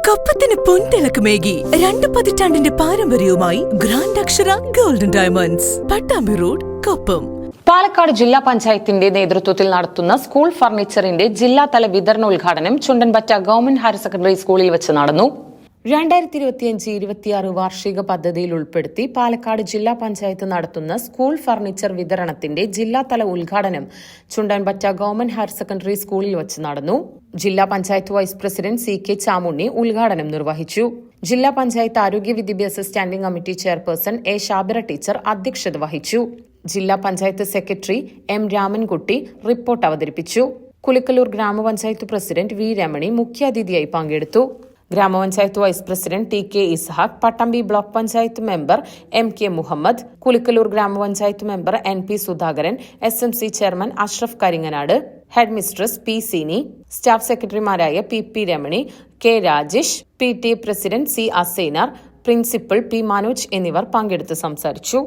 കൊപ്പത്തിന് പൊൻതിളക്കമേകി 2 പതിറ്റാണ്ടിന്റെ പാരമ്പര്യവുമായി ഗ്രാൻഡ് അക്ഷര golden diamonds, Pattambi road, Koppam. Palakkad ജില്ലാ പഞ്ചായത്തിന്റെ നേതൃത്വത്തിൽ നടത്തുന്ന സ്കൂൾ ഫർണിച്ചറിന്റെ ജില്ലാതല വിതരണോദ്ഘാടനം ചുണ്ടൻപറ്റ ഗവൺമെന്റ് ഹയർ സെക്കൻഡറി സ്കൂളിൽ വെച്ച് നടന്നു. 2025-26 വാർഷിക പദ്ധതിയിൽ ഉൾപ്പെടുത്തി പാലക്കാട് ജില്ലാ പഞ്ചായത്ത് നടത്തുന്ന സ്കൂൾ ഫർണിച്ചർ വിതരണത്തിന്റെ ജില്ലാതല ഉദ്ഘാടനം ചുണ്ടൻപറ്റ ഗവൺമെന്റ് ഹയർ സെക്കൻഡറി സ്കൂളിൽ വെച്ച് നടന്നു. ജില്ലാ panchayat vice president CK Chamunni ഉദ്ഘാടനം നിർവഹിച്ചു. ജില്ലാ പഞ്ചായത്ത് ആരോഗ്യ വിദ്യാഭ്യാസ standing committee chairperson A. Shabira teacher അധ്യക്ഷത വഹിച്ചു. ജില്ലാ panchayat secretary M. Ramankutty report അവതരിപ്പിച്ചു. Kulikkalur grama panchayat president V. രമണി മുഖ്യാതിഥിയായി പങ്കെടുത്തു. Grama panchayat vice president TK Ishaq, Pattambi block panchayat member MK Muhammad, Kulikkalur grama panchayat member NP Sudhakaran, SMC chairman Ashraf Karinganad, head mistress P. Seeni, staff സെക്രട്ടറിമാരായ PP Ramani, K. Rajesh, PTA president C. Asainar, principal P. Manoj എന്നിവർ പങ്കെടുത്ത് സംസാരിച്ചു.